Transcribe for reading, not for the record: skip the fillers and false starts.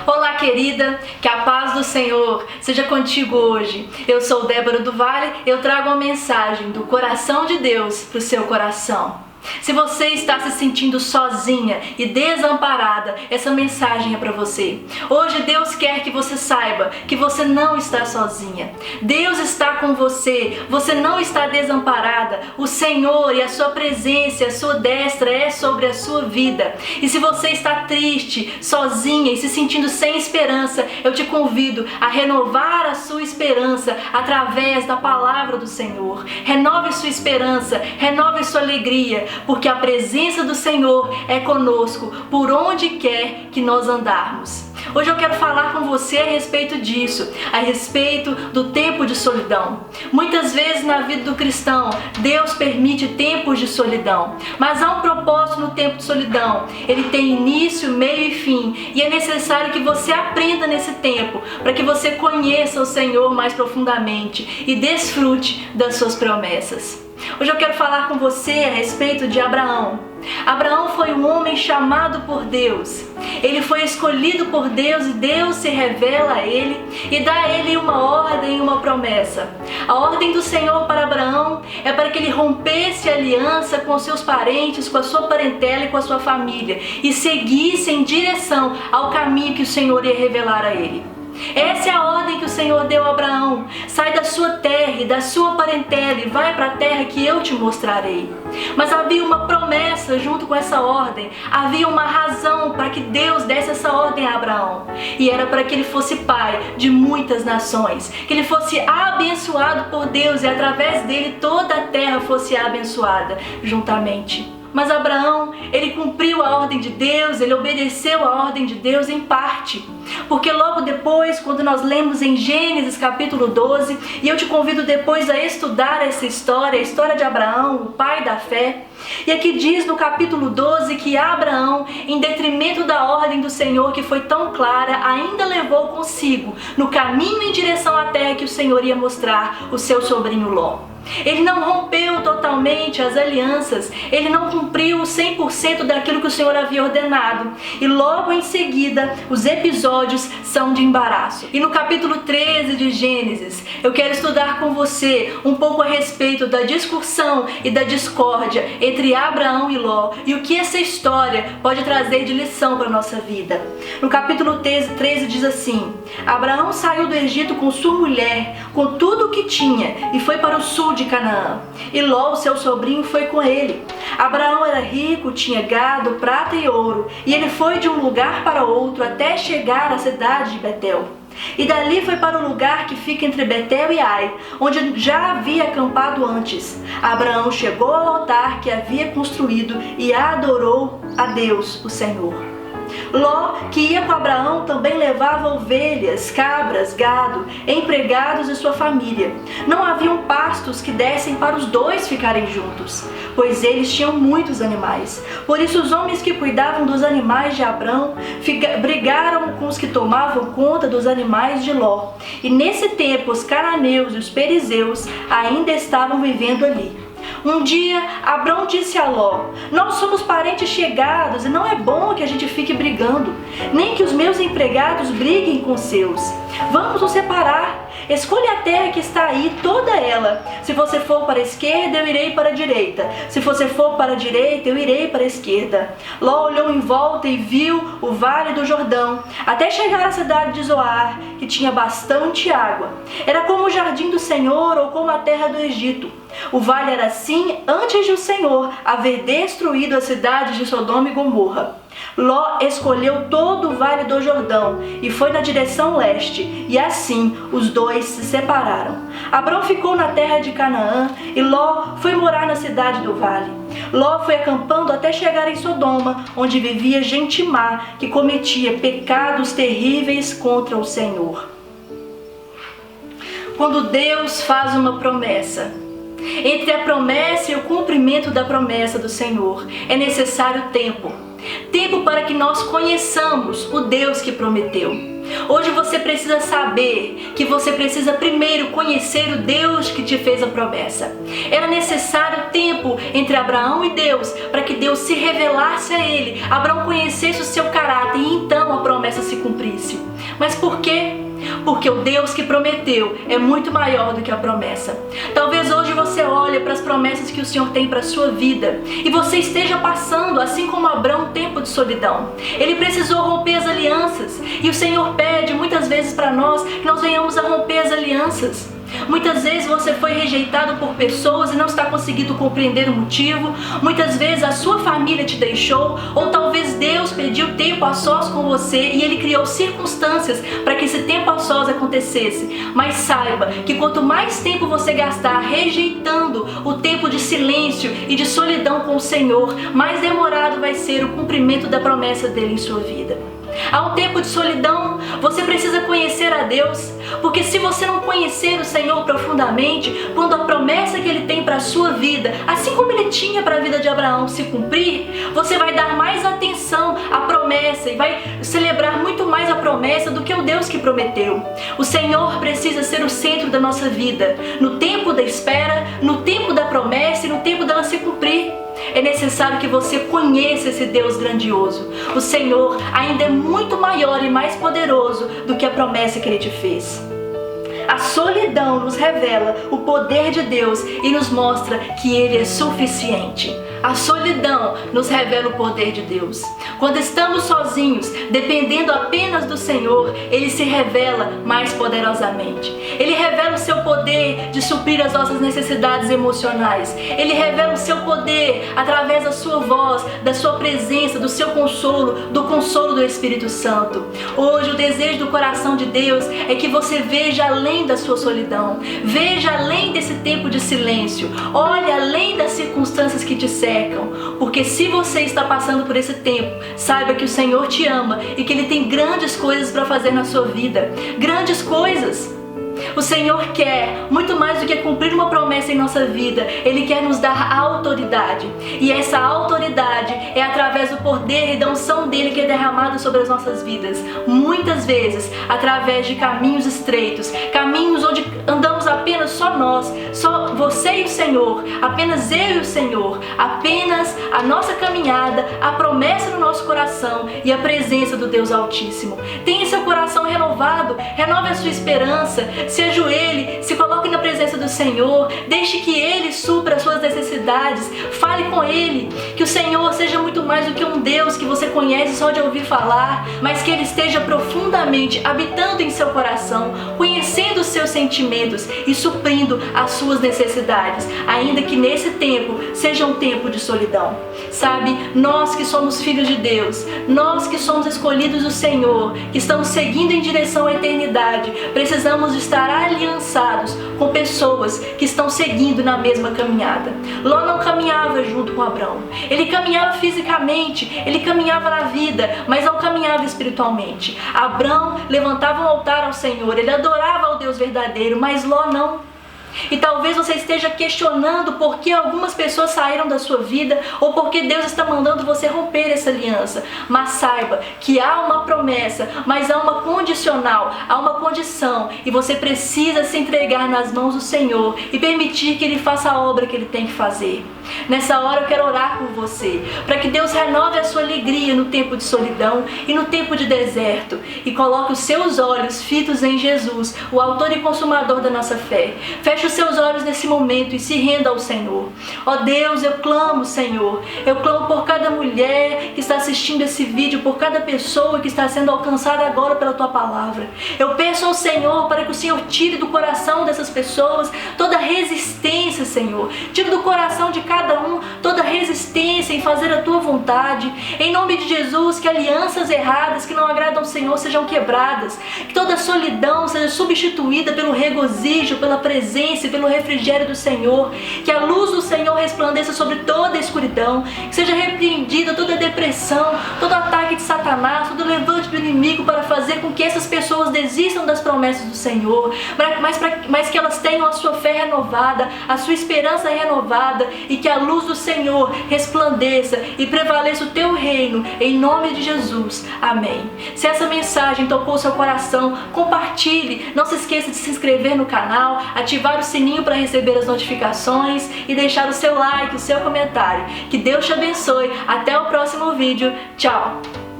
Olá, querida, que a paz do Senhor seja contigo hoje. Eu sou Débora do Vale, eu trago uma mensagem do coração de Deus para o seu coração. Se você está se sentindo sozinha e desamparada, essa mensagem é para você. Hoje Deus quer que você saiba que você não está sozinha. Deus está com você, você não está desamparada. O Senhor e a sua presença, a sua destra é sobre a sua vida. E se você está triste, sozinha e se sentindo sem esperança, eu te convido a renovar a sua esperança através da palavra do Senhor. Renove sua esperança, renove sua alegria, porque a presença do Senhor é conosco por onde quer que nós andarmos. Hoje eu quero falar com você a respeito disso, a respeito do tempo de solidão. Muitas vezes na vida do cristão, Deus permite tempos de solidão, mas há um propósito no tempo de solidão. Ele tem início, meio e fim, e é necessário que você aprenda nesse tempo, para que você conheça o Senhor mais profundamente e desfrute das suas promessas. Hoje eu quero falar com você a respeito de Abraão. Abraão foi um homem chamado por Deus. Ele foi escolhido por Deus e Deus se revela a ele e dá a ele uma ordem e uma promessa. A ordem do Senhor para Abraão é para que ele rompesse a aliança com seus parentes, com a sua parentela e com a sua família e seguisse em direção ao caminho que o Senhor ia revelar a ele. Essa é a ordem que o Senhor deu a Abraão. Sai da sua terra e da sua parentela e vai para a terra que eu te mostrarei. Mas havia uma promessa junto com essa ordem. Havia uma razão para que Deus desse essa ordem a Abraão. E era para que ele fosse pai de muitas nações. Que ele fosse abençoado por Deus e através dele toda a terra fosse abençoada juntamente. Mas Abraão, ele cumpriu a ordem de Deus, ele obedeceu a ordem de Deus em parte. Porque logo depois, quando nós lemos em Gênesis capítulo 12, e eu te convido depois a estudar essa história, a história de Abraão, o pai da fé. E aqui diz no capítulo 12 que Abraão, em detrimento da ordem do Senhor que foi tão clara, ainda levou consigo, no caminho em direção à terra que o Senhor ia mostrar, o seu sobrinho Ló. Ele não rompeu totalmente as alianças, ele não cumpriu 100% daquilo que o Senhor havia ordenado. E logo em seguida, os episódios são de embaraço. E no capítulo 13 de Gênesis, eu quero estudar com você um pouco a respeito da discussão e da discórdia entre Abraão e Ló e o que essa história pode trazer de lição para a nossa vida. No capítulo 13 diz assim: Abraão saiu do Egito com sua mulher, com tudo o que tinha, e foi para o sul de Canaã. E Ló, o seu sobrinho, foi com ele. Abraão era rico, tinha gado, prata e ouro, e ele foi de um lugar para outro até chegar à cidade de Betel. E dali foi para o lugar que fica entre Betel e Ai, onde já havia acampado antes. Abraão chegou ao altar que havia construído e adorou a Deus, o Senhor. Ló, que ia com Abraão, também levava ovelhas, cabras, gado, empregados e sua família. Não haviam pastos que dessem para os dois ficarem juntos, pois eles tinham muitos animais. Por isso os homens que cuidavam dos animais de Abraão brigaram com os que tomavam conta dos animais de Ló. E nesse tempo os cananeus e os perizeus ainda estavam vivendo ali. Um dia, Abraão disse a Ló: nós somos parentes chegados e não é bom que a gente fique brigando, nem que os meus empregados briguem com os seus. Vamos nos separar. Escolha a terra que está aí, toda ela. Se você for para a esquerda, eu irei para a direita. Se você for para a direita, eu irei para a esquerda. Ló olhou em volta e viu o vale do Jordão, até chegar à cidade de Zoar, que tinha bastante água. Era como o jardim do Senhor ou como a terra do Egito. O vale era assim antes de o Senhor haver destruído as cidades de Sodoma e Gomorra. Ló escolheu todo o vale do Jordão e foi na direção leste, e assim os dois se separaram. Abrão ficou na terra de Canaã e Ló foi morar na cidade do vale. Ló foi acampando até chegar em Sodoma, onde vivia gente má que cometia pecados terríveis contra o Senhor. Quando Deus faz uma promessa, entre a promessa e o cumprimento da promessa do Senhor, é necessário tempo. Tempo para que nós conheçamos o Deus que prometeu. Hoje você precisa saber que você precisa primeiro conhecer o Deus que te fez a promessa. Era necessário tempo entre Abraão e Deus para que Deus se revelasse a ele, Abraão conhecesse o seu caráter e então a promessa se cumprisse. Mas por quê? Porque o Deus que prometeu é muito maior do que a promessa. Talvez hoje você olhe para as promessas que o Senhor tem para a sua vida e você esteja passando, assim como Abraão, um tempo de solidão. Ele precisou romper as alianças e o Senhor pede muitas vezes para nós que nós venhamos a romper as alianças. Muitas vezes você foi rejeitado por pessoas e não está conseguindo compreender o motivo. Muitas vezes a sua família te deixou, ou talvez Deus pediu tempo a sós com você e Ele criou circunstâncias para que esse tempo a sós acontecesse. Mas saiba que quanto mais tempo você gastar rejeitando o tempo de silêncio e de solidão com o Senhor, mais demorado vai ser o cumprimento da promessa dele em sua vida. Há um tempo de solidão, você precisa conhecer a Deus, porque se você não conhecer o Senhor profundamente, quando a promessa que Ele tem para a sua vida, assim como Ele tinha para a vida de Abraão, se cumprir, você vai dar mais atenção à promessa e vai celebrar muito mais a promessa do que o Deus que prometeu. O Senhor precisa ser o centro da nossa vida, no tempo da espera, no tempo da promessa e no tempo dela se cumprir. É necessário que você conheça esse Deus grandioso. O Senhor ainda é muito maior e mais poderoso do que a promessa que Ele te fez. A solidão nos revela o poder de Deus e nos mostra que Ele é suficiente. A solidão nos revela o poder de Deus. Quando estamos sozinhos, dependendo apenas do Senhor, Ele se revela mais poderosamente. Ele revela o seu poder de suprir as nossas necessidades emocionais. Ele revela o seu poder através da sua voz, da sua presença, do seu consolo, do consolo do Espírito Santo. Hoje o desejo do coração de Deus é que você veja além da sua solidão, veja além desse tempo de silêncio, olhe além das circunstâncias que te cercam, porque se você está passando por esse tempo, saiba que o Senhor te ama e que Ele tem grandes coisas para fazer na sua vida, grandes coisas. O Senhor quer muito mais do que cumprir uma promessa em nossa vida. Ele quer nos dar autoridade. E essa autoridade é através do poder e da unção dele que é derramada sobre as nossas vidas. Muitas vezes através de caminhos estreitos, caminhos onde andamos apenas só nós, só você e o Senhor, apenas eu e o Senhor, apenas a nossa caminhada, a promessa no nosso coração e a presença do Deus Altíssimo. Tenha seu coração renovado, renove a sua esperança, se ajoelhe, se coloque na presença do Senhor, deixe que Ele supra as suas necessidades, fale com Ele, que o Senhor seja muito mais do que um Deus que você conhece só de ouvir falar, mas que Ele esteja profundamente habitando em seu coração, conhecendo os seus sentimentos e suprindo as suas necessidades, ainda que nesse tempo seja um tempo de solidão. Sabe, nós que somos filhos de Deus, nós que somos escolhidos do Senhor, que estamos seguindo em direção à eternidade, precisamos estar aliançados com pessoas que estão seguindo na mesma caminhada. Ló não caminhava junto com Abraão. Ele caminhava fisicamente, ele caminhava na vida, mas não caminhava espiritualmente. Abraão levantava um altar ao Senhor, ele adorava ao Deus verdadeiro, mas Ló não. E talvez você esteja questionando por que algumas pessoas saíram da sua vida ou por que Deus está mandando você romper essa aliança. Mas saiba que há uma promessa, mas há uma condicional, há uma condição e você precisa se entregar nas mãos do Senhor e permitir que Ele faça a obra que Ele tem que fazer. Nessa hora eu quero orar por você, para que Deus renove a sua alegria no tempo de solidão e no tempo de deserto e coloque os seus olhos fitos em Jesus, o autor e consumador da nossa fé. Feche os seus olhos nesse momento e se renda ao Senhor. Ó Deus, eu clamo, Senhor, eu clamo por cada mulher que está assistindo esse vídeo, por cada pessoa que está sendo alcançada agora pela Tua palavra. Eu peço ao Senhor para que o Senhor tire do coração dessas pessoas toda resistência, Senhor. Tire do coração de cada um toda resistência em fazer a Tua vontade. Em nome de Jesus, que alianças erradas que não agradam ao Senhor sejam quebradas. Que toda solidão seja substituída pelo regozijo, pela presença e pelo refrigério do Senhor. Que a luz do Senhor resplandeça sobre toda a escuridão. Que seja repreendida toda a depressão, todo ataque de Satanás, todo levante do inimigo para fazer com que essas pessoas desistam das promessas do Senhor, mas que elas tenham a sua fé renovada, a sua esperança renovada e que a luz do Senhor resplandeça e prevaleça o Teu reino, em nome de Jesus. Amém. Se essa mensagem tocou seu coração, compartilhe. Não se esqueça de se inscrever no canal, ativar o sininho para receber as notificações e deixar o seu like, o seu comentário. Que Deus te abençoe. Até o próximo vídeo. Tchau!